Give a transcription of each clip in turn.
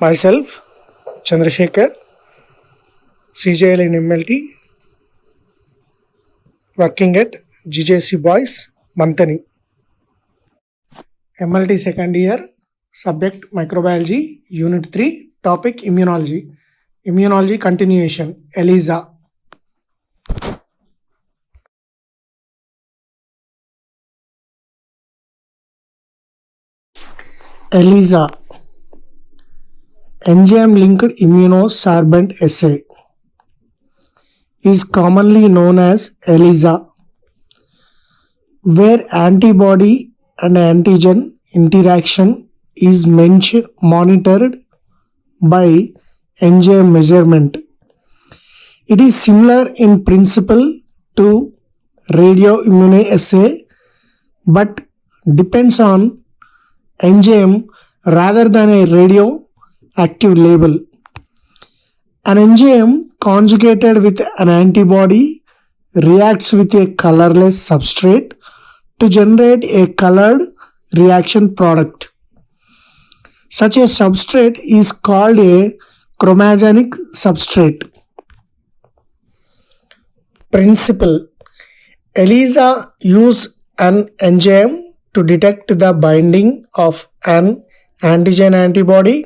Myself, Chandrasekhar, CJL in MLT, working at GJC Boys, Mantani. MLT second year, subject Microbiology, Unit 3, topic Immunology. Immunology continuation, ELISA. ELISA, enzyme-linked immunosorbent assay, is commonly known as ELISA, where antibody and antigen interaction is monitored by enzyme measurement. It is similar in principle to radioimmunoassay but depends on enzyme rather than a radioactive label. An enzyme conjugated with an antibody reacts with a colorless substrate to generate a colored reaction product. Such a substrate is called a chromogenic substrate. Principle: ELISA use an enzyme to detect the binding of an antigen antibody.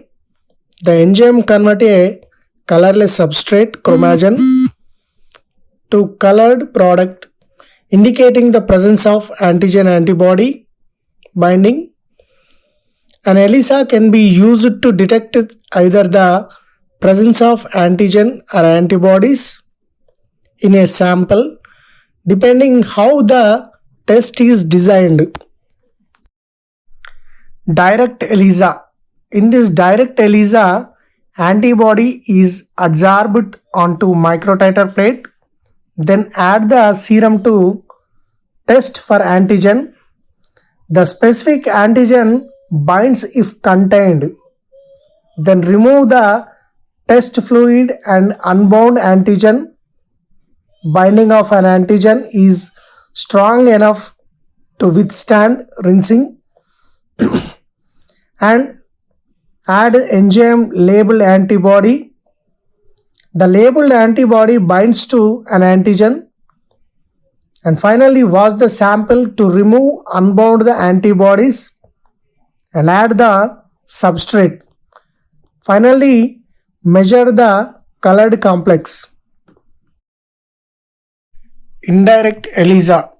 The enzyme converts a colorless substrate chromogen to colored product, indicating the presence of antigen antibody binding. An ELISA can be used to detect either the presence of antigen or antibodies in a sample, depending how the test is designed. Direct ELISA. In this direct ELISA, antibody is adsorbed onto microtiter plate, then add the serum to test for antigen. The specific antigen binds if contained. Then remove the test fluid and unbound antigen. Binding of an antigen is strong enough to withstand rinsing and add enzyme labeled antibody. The labeled antibody binds to an antigen. And finally wash the sample to remove unbound the antibodies and add the substrate. Finally measure the colored complex. Indirect ELISA.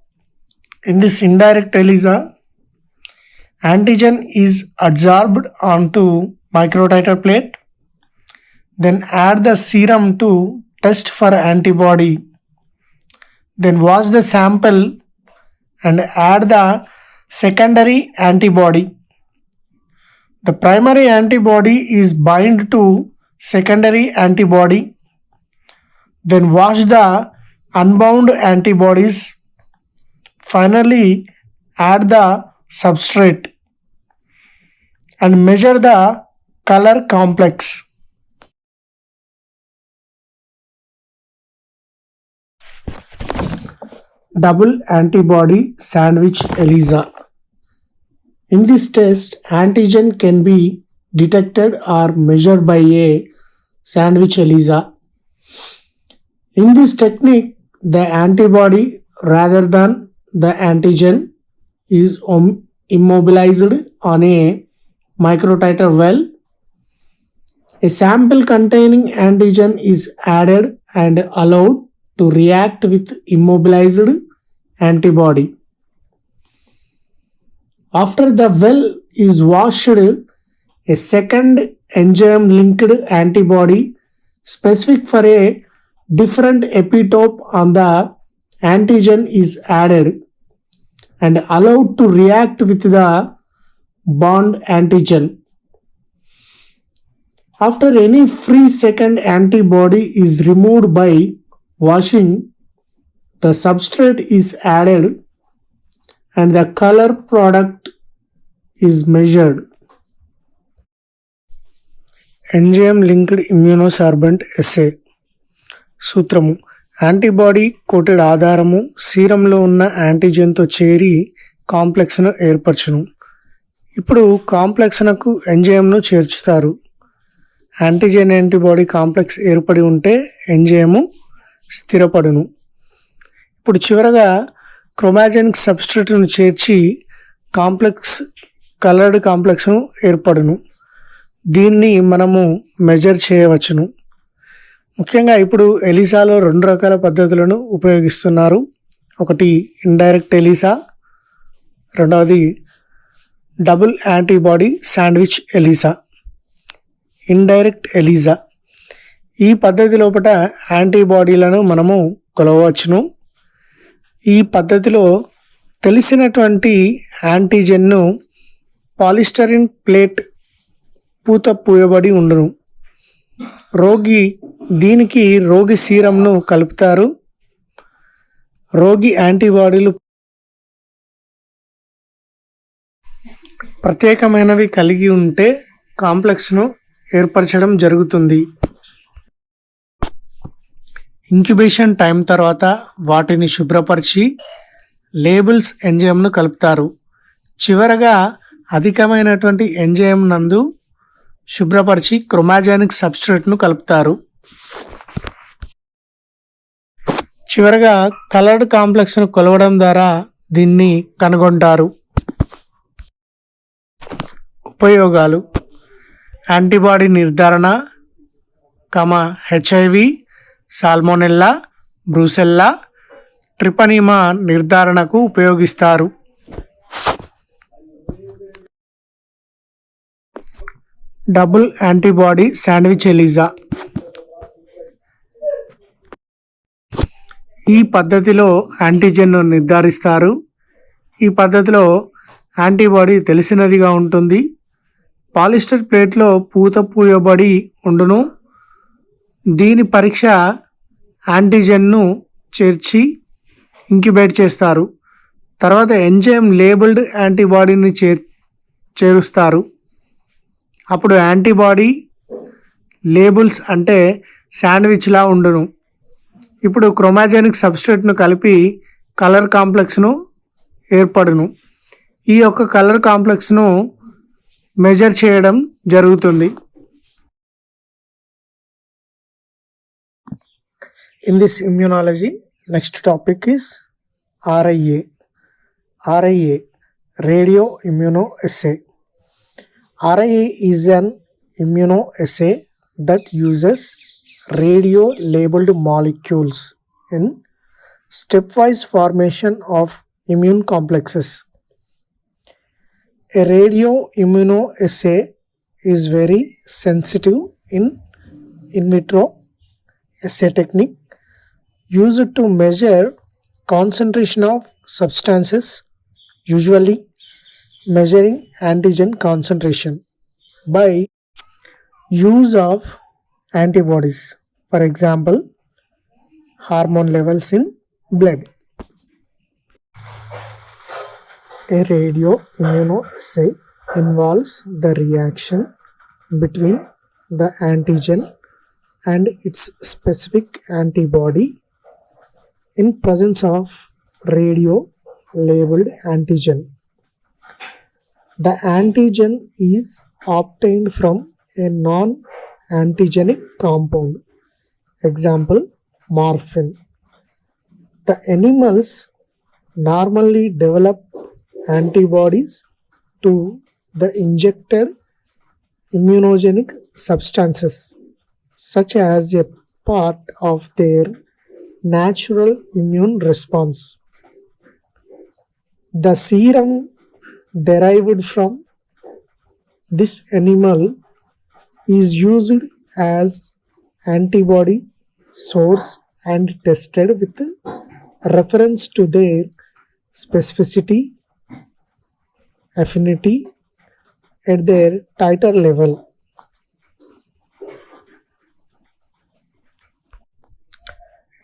In this indirect ELISA, antigen is adsorbed onto microtiter plate, then add the serum to test for antibody. Then wash the sample and add the secondary antibody. The primary antibody is bind to secondary antibody. Then wash the unbound antibodies. Finally add the substrate and measure the color complex. Double antibody sandwich ELISA. In this test, antigen can be detected or measured by a sandwich ELISA. In this technique, the antibody rather than the antigen is immobilized on a microtiter well. A sample containing antigen is added and allowed to react with immobilized antibody. After the well is washed, a second enzyme linked antibody specific for a different epitope on the antigen is added and allowed to react with the bound antigen. After any free second antibody is removed by washing, the substrate is added and the color product is measured. Enzyme linked immunosorbent assay. సూత్రము: antibody coated ఆధారము సీరంలో ఉన్న యాంటీజెన్తో చేరి కాంప్లెక్స్ను ఏర్పరచును. ఇప్పుడు కాంప్లెక్స్నకు ఎంజైమ్ను చేర్చుతారు. Antigen antibody complex ఏర్పడి ఉంటే enzyme స్థిరపడును. ఇప్పుడు చివరగా క్రోమాజెనిక్ సబ్స్ట్రేట్ను చేర్చి కలర్డ్ కాంప్లెక్స్ను ఏర్పడును. దీన్ని మనము మెజర్ చేయవచ్చును. ముఖ్యంగా ఇప్పుడు ఎలిసాలో 2 రకాల పద్ధతులను ఉపయోగిస్తున్నారు. ఒకటి ఇండైరెక్ట్ ఎలిసా, రెండవది double antibody sandwich ELISA. Indirect ELISA ఈ పద్ధతి లోపల యాంటీబాడీలను మనము కొలవచ్చును. ఈ పద్ధతిలో తెలిసినటువంటి యాంటీజెన్ను పాలిస్టరిన్ ప్లేట్ పూత పూయబడి ఉండును. దీనికి రోగి సీరంను కలుపుతారు. రోగి యాంటీబాడీలు ప్రత్యేకమైనవి కలిగి ఉంటే కాంప్లెక్స్ను ఏర్పరచడం జరుగుతుంది. ఇంక్యుబేషన్ టైం తర్వాత వాటిని శుభ్రపరిచి లేబుల్స్ ఎంజైమ్ను కలుపుతారు. చివరగా అధికమైనటువంటి ఎంజైమ్ నందు శుభ్రపరిచి క్రోమాజెనిక్ సబ్స్ట్రేట్ను కలుపుతారు. చివరగా కలర్డ్ కాంప్లెక్స్ను కొలవడం ద్వారా దీన్ని కనుగొంటారు. ఉపయోగాలు: యాంటీబాడీ నిర్ధారణ, హెచ్ఐవి, సాల్మోనెల్లా, బ్రూసెల్లా, ట్రిపనీమా నిర్ధారణకు ఉపయోగిస్తారు. డబుల్ యాంటీబాడీ శాండ్విచ్ ఎలిసా ఈ పద్ధతిలో యాంటీజెన్ను నిర్ధారిస్తారు. ఈ పద్ధతిలో యాంటీబాడీ తెలిసినదిగా ఉంటుంది. పాలిస్టర్ ప్లేట్లో పూత పూయబడి ఉండును. దీని పరీక్ష యాంటీజెన్ను చేర్చి ఇంక్యుబేట్ చేస్తారు. తర్వాత ఎంజైమ్ లేబుల్డ్ యాంటీబాడీని చేరుస్తారు. అప్పుడు యాంటీబాడీ లేబుల్స్ అంటే శాండ్విచ్లా ఉండును. ఇప్పుడు క్రోమాజెనిక్ సబ్స్ట్రేట్ను కలిపి కలర్ కాంప్లెక్స్ను ఏర్పడును. ఈ యొక్క కలర్ కాంప్లెక్స్ను మెజర్ చేయడం జరుగుతుంది. In this immunology, next topic is RIA. RIA, radio immunoassay. RIA is an immunoassay that uses radio labeled molecules in stepwise formation of immune complexes. A radio immunoassay is very sensitive in vitro assay technique used to measure concentration of substances, usually measuring antigen concentration by use of antibodies, for example hormone levels in blood. A radio immunoassay involves the reaction between the antigen and its specific antibody in presence of radio labeled antigen. The antigen is obtained from a non-antigenic compound, example morphine. The animals normally develop antibodies to the injected immunogenic substances such as a part of their natural immune response. The serum derived from this animal is used as antibody source and tested with reference to their specificity, affinity at their titer level.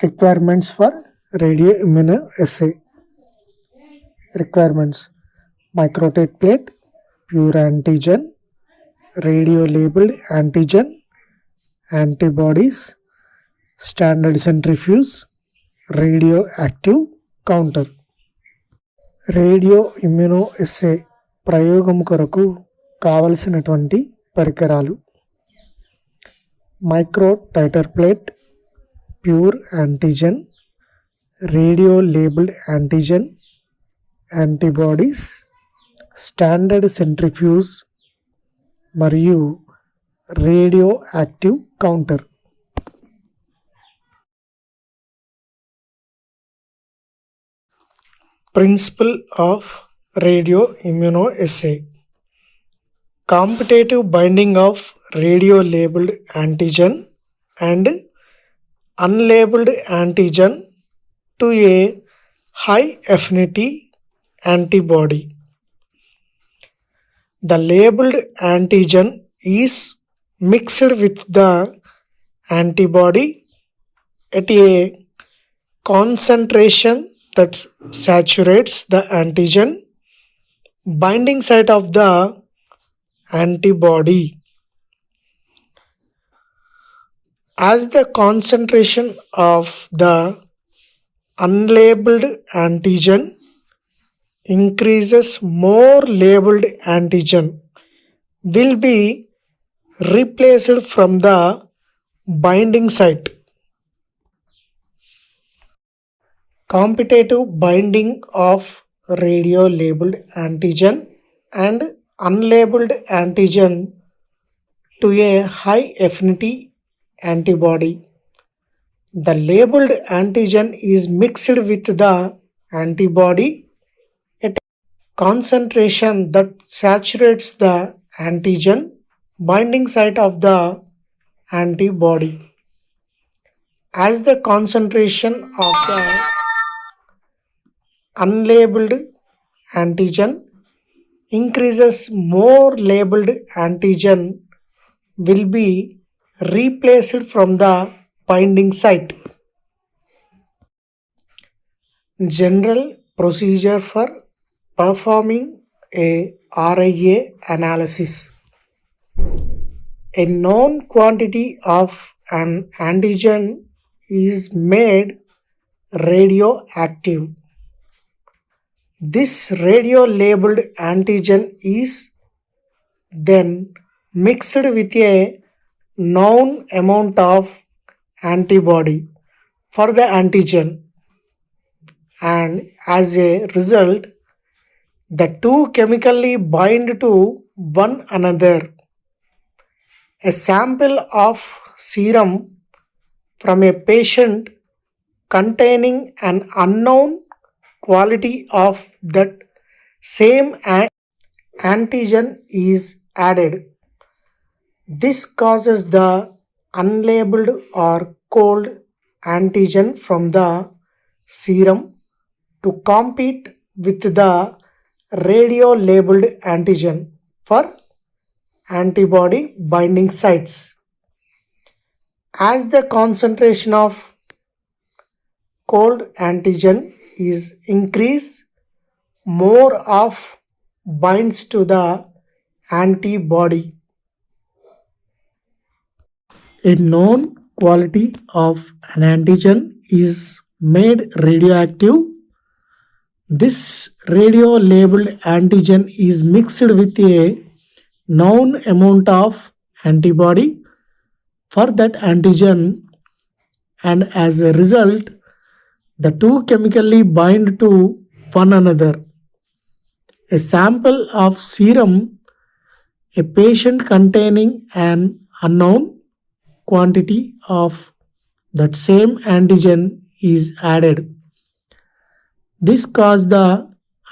Requirements for radio immunoassay. Requirements: microtite plate, pure antigen, radio labeled antigen, antibodies, standard centrifuge, radioactive counter. Radio ప్రయోగం కొరకు కావలసినటువంటి పరికరాలు: microtiter plate, pure antigen, radio labeled antigen, antibodies, standard centrifuge మరియు radioactive counter. Principle of radioimmunoassay. Competitive binding of radio labelled antigen and unlabelled antigen to a high affinity antibody. The labeled antigen is mixed with the antibody at a concentration that saturates the antigen binding site of the antibody. As the concentration of the unlabeled antigen increases, more labeled antigen will be replaced from the binding site. Competitive binding of radio labeled antigen and unlabeled antigen to a high affinity antibody. The labeled antigen is mixed with the antibody at a concentration that saturates the antigen binding site of the antibody. As the concentration of the unlabeled antigen increases, more labeled antigen will be replaced from the binding site. General procedure for performing a RIA analysis. A known quantity of an antigen is made radioactive. This radio-labeled antigen is then mixed with a known amount of antibody for the antigen, and as a result the two chemically bind to one another. A sample of serum from a patient containing an unknown quality of that same antigen is added. This causes the unlabeled or cold antigen from the serum to compete with the radio labeled antigen for antibody binding sites. As the concentration of cold antigen is increased, more of binds to the antibody. A known quality of an antigen is made radioactive. This radio-labeled antigen is mixed with a known amount of antibody for that antigen, and as a result, the two chemically bind to one another. A sample of serum, a patient containing an unknown quantity of that same antigen is added. This causes the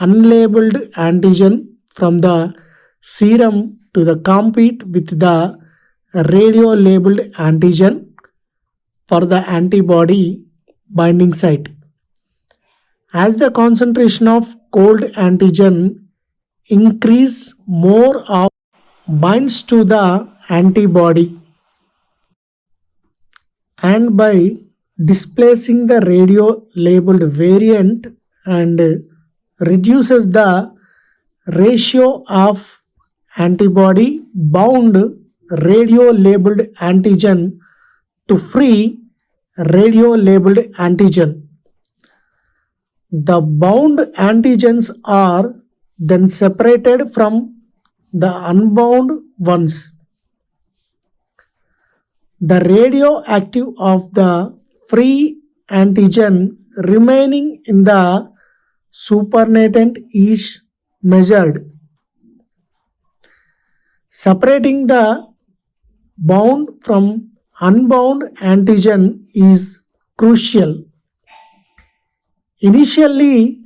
unlabeled antigen from the serum to the compete with the radio labeled antigen for the antibody binding site. As the concentration of cold antigen increase, more of binds to the antibody, and by displacing the radio labeled variant and reduces the ratio of antibody bound radio labeled antigen to free radio labeled antigen. The bound antigens are then separated from the unbound ones. The radioactive of the free antigen remaining in the supernatant is measured. Separating the bound from unbound antigen is crucial. Initially,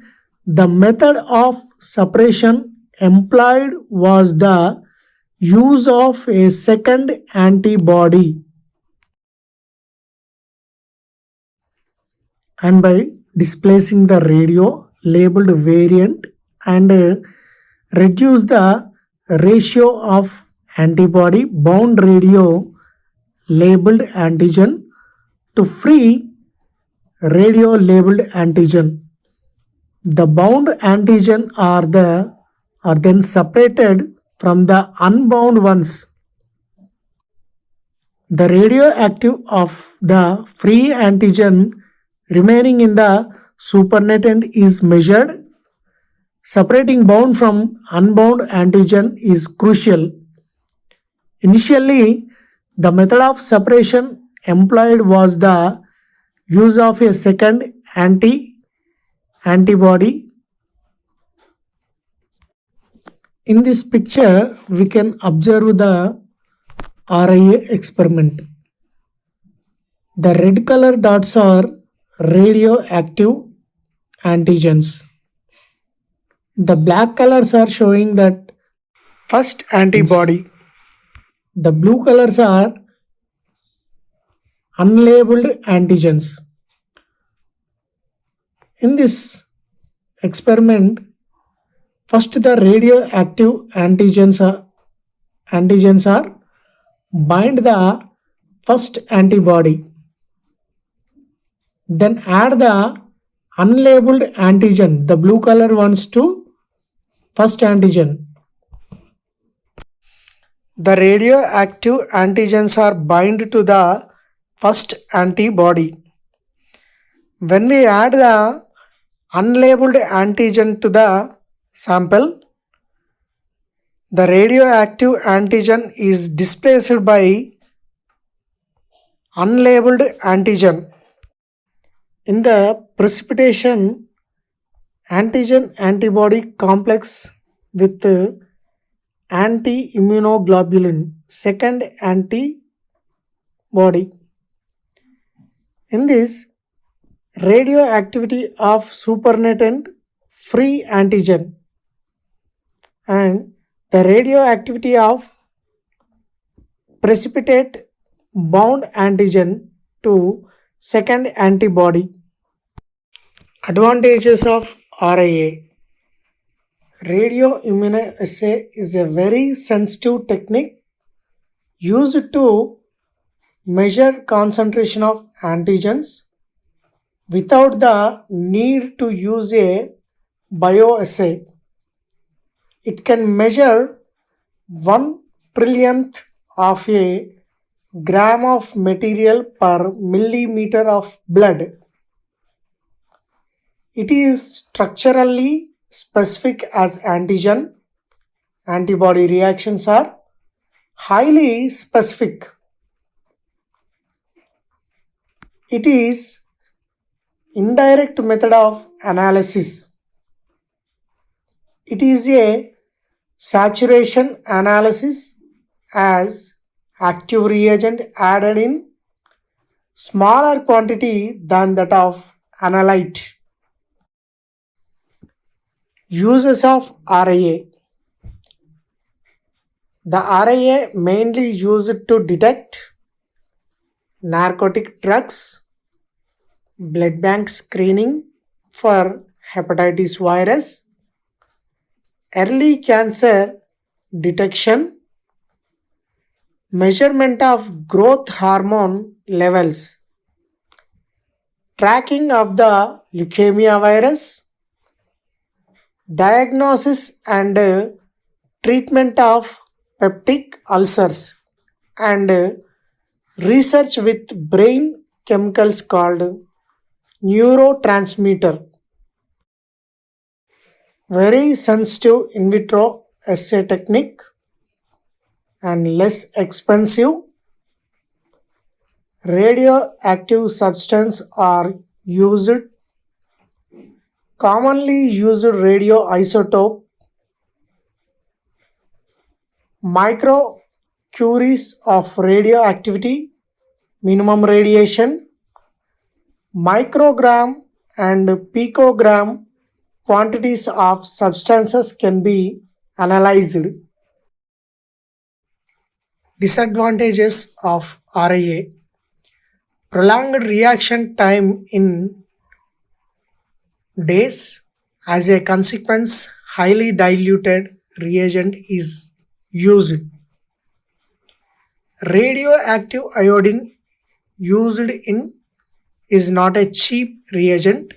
the method of separation employed was the use of a second antibody, and by displacing the radio labeled variant and reduce the ratio of antibody bound radio labeled antigen to free radio labeled antigen. The bound antigen are then separated from the unbound ones. The radioactive of the free antigen remaining in the supernatant is measured. Separating bound from unbound antigen is crucial. Initially, the method of separation employed was the use of a second antibody. In this picture, we can observe the RIA experiment. The red color dots are radioactive antigens. The black colors are showing that first antibody. The blue colors are unlabeled antigens. In this experiment, first the radioactive antigens are bind the first antibody. Then add the unlabeled antigen, the blue color ones, to first antigen. The radioactive antigens are bind to the first antibody. When we add the unlabeled antigen to the sample, the radioactive antigen is displaced by unlabeled antigen. In the precipitation, antigen antibody complex with anti-immunoglobulin, second antibody. In this, radioactivity of supernatant free antigen and the radioactivity of precipitate bound antigen to second antibody. Advantages of RIA. Radioimmunoassay is a very sensitive technique used to measure concentration of antigens without the need to use a bioassay. It can measure 1 trillionth of a gram of material per millimeter of blood. It is structurally specific as antigen. Antibody reactions are highly specific. It is indirect method of analysis. It is a saturation analysis as active reagent added in smaller quantity than that of analyte. Uses of RIA. The RIA mainly used to detect narcotic drugs, blood bank screening for hepatitis virus, early cancer detection, measurement of growth hormone levels, tracking of the leukemia virus, diagnosis and treatment of peptic ulcers, and research with brain chemicals called neurotransmitter. Very sensitive in vitro assay technique and less expensive. Radioactive substances are used. Commonly used radioisotope, microcuries of radioactivity, minimum radiation, microgram and picogram quantities of substances can be analyzed. Disadvantages of RIA: prolonged reaction time in days. As a consequence, highly diluted reagent is used. Radioactive iodine used in is not a cheap reagent.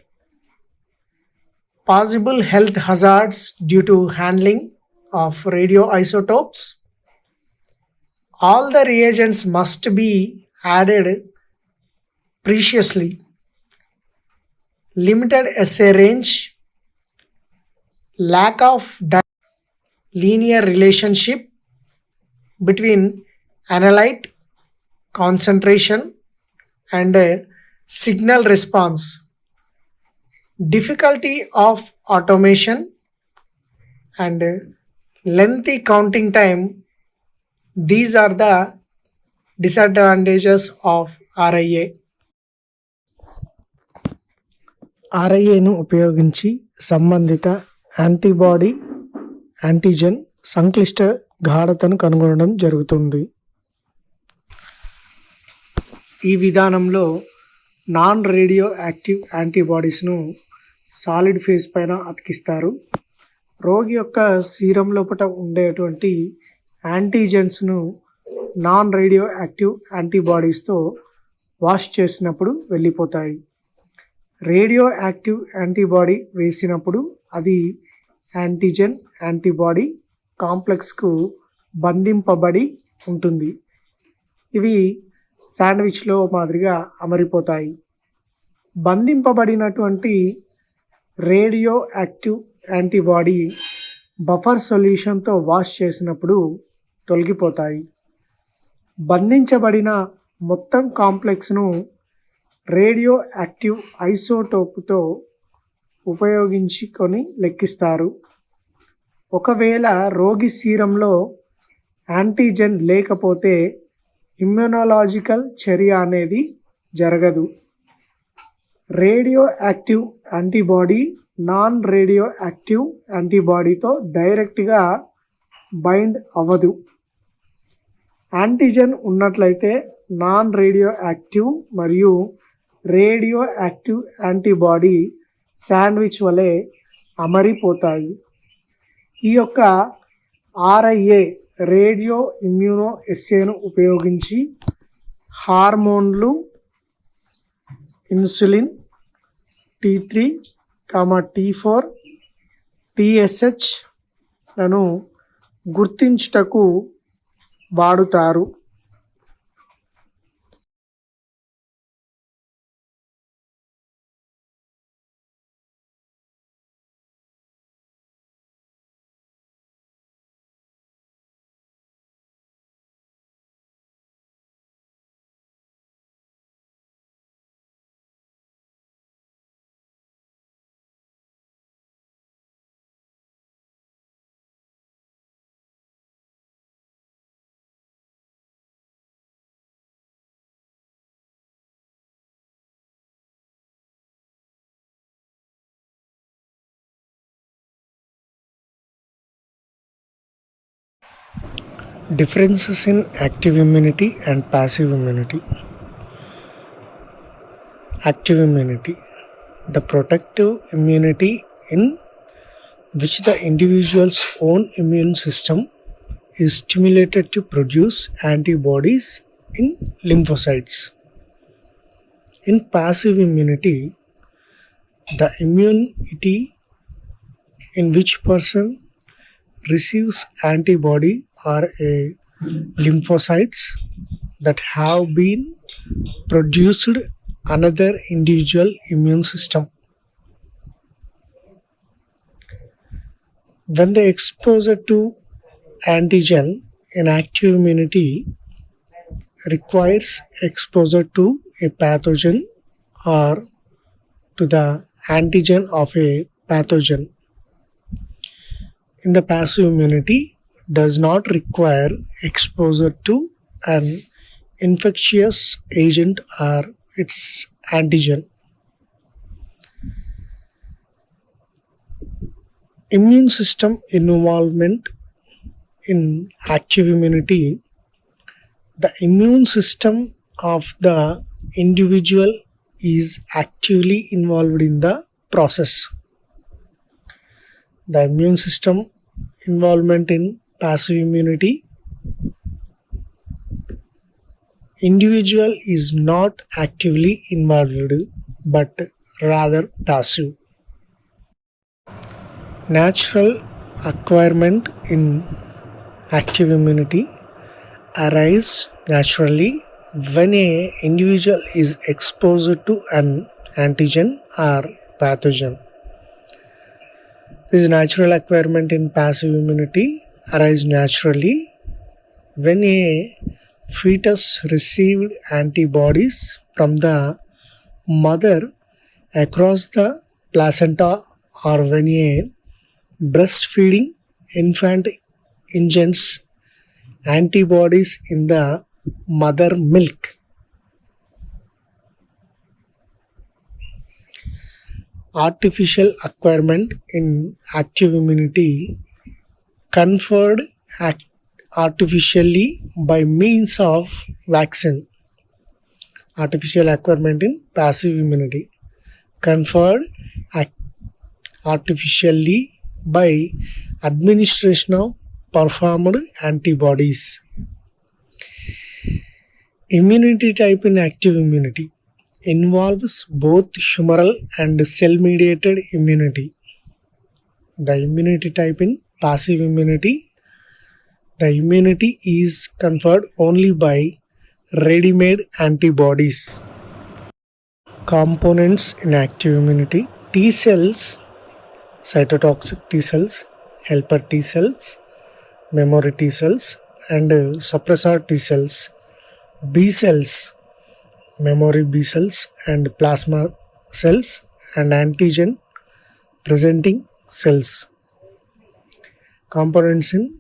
Possible health hazards due to handling of radioisotopes. All the reagents must be added preciously. Limited assay range, lack of linear relationship between analyte concentration and signal response, difficulty of automation and lengthy counting time. These are the disadvantages of RIA. RIAను ఉపయోగించి సంబంధిత antibody antigen సంక్లిష్ట గాఢతను కనుగొనడం జరుగుతుంది. ఈ విధానంలో non radioactive యాంటీబాడీస్ను solid phase పైన అతికిస్తారు. రోగి యొక్క సీరం లోపల ఉండేటువంటి యాంటీజెన్స్ను నాన్ రేడియో యాక్టివ్ యాంటీబాడీస్తో వాష్ చేసినప్పుడు వెళ్ళిపోతాయి. రేడియో యాక్టివ్ యాంటీబాడీ వేసినప్పుడు అది యాంటీజెన్ యాంటీబాడీ కాంప్లెక్స్కు బంధింపబడి ఉంటుంది. ఇవి శాండ్విచ్లో మాదిరిగా అమరిపోతాయి. బంధింపబడినటువంటి రేడియో యాక్టివ్ యాంటీబాడీ బఫర్ సొల్యూషన్తో వాష్ చేసినప్పుడు తొలగిపోతాయి. బంధించబడిన మొత్తం కాంప్లెక్స్ను రేడియో యాక్టివ్ ఐసోటోప్తో ఉపయోగించుకొని లెక్కిస్తారు. ఒకవేళ రోగి సీరంలో యాంటీజెన్ లేకపోతే ఇమ్యునలాజికల్ చర్య అనేది జరగదు. Radioactive antibody non radioactive యాంటీబాడీతో డైరెక్ట్గా బైండ్ అవ్వదు. యాంటీజెన్ ఉన్నట్లయితే నాన్ రేడియో యాక్టివ్ మరియు రేడియో యాక్టివ్ యాంటీబాడీ శాండ్విచ్ వలె అమరిపోతాయి. ఈ యొక్క RIA రేడియో ఇమ్యూనో ఎస్సేను ఉపయోగించి హార్మోన్లు, ఇన్సులిన్, T3, T4, TSH లను గుర్తించుటకు వాడుతారు. Differences in active immunity and passive immunity. Active immunity, the protective immunity in which the individual's own immune system is stimulated to produce antibodies in lymphocytes. In passive immunity, the immunity in which person receives antibody or a lymphocytes that have been produced another individual immune system. When the exposure to antigen in active immunity, requires exposure to a pathogen or to the antigen of a pathogen. In the passive immunity does not require exposure to an infectious agent or its antigen. Immune system involvement in active immunity. The immune system of the individual is actively involved in the process. The immune system involvement in passive immunity. Individual is not actively involved but rather passive. Natural acquirement in active immunity arise naturally when a individual is exposed to an antigen or pathogen. This natural acquirement in passive immunity arise naturally when a fetus received antibodies from the mother across the placenta or when a breastfeeding infant injects antibodies in the mother milk. Artificial acquirement in active immunity conferred artificially by means of vaccine. Artificial acquirement in passive immunity conferred artificially by administration of performed antibodies. Immunity type in active immunity involves both humoral and cell-mediated immunity. The immunity type in passive immunity, the immunity is conferred only by ready-made antibodies. Components in active immunity: T cells, cytotoxic T cells, helper T cells, memory T cells, and suppressor T cells. B cells, memory B cells, and plasma cells, and antigen presenting cells. Components in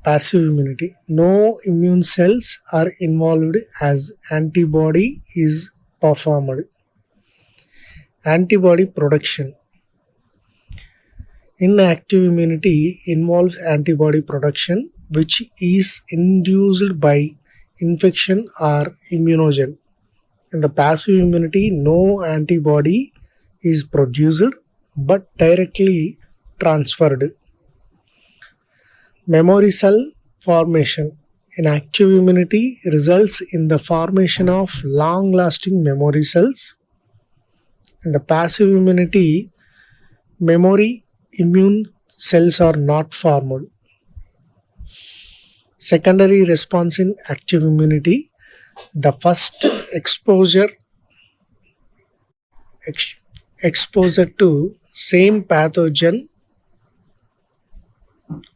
passive immunity: no immune cells are involved as antibody is performed. Antibody production in active immunity involves antibody production which is induced by infection or immunogen. In the passive immunity, no antibody is produced but directly transferred. Memory cell formation in active immunity results in the formation of long-lasting memory cells. In the passive immunity, memory immune cells are not formed. Secondary response in active immunity: the first exposure to same pathogen,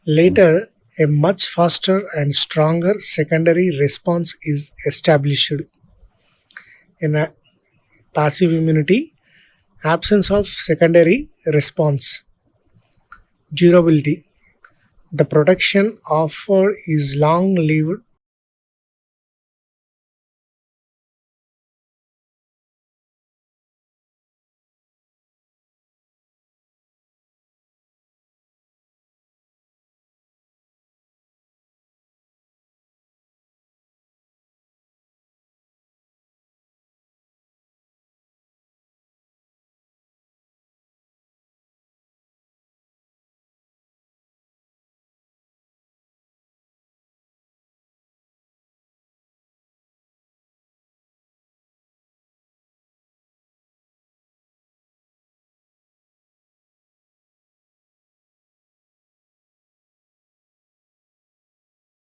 later a much faster and stronger secondary response is established. In a passive immunity, absence of secondary response. Durability: the protection offered is long-lived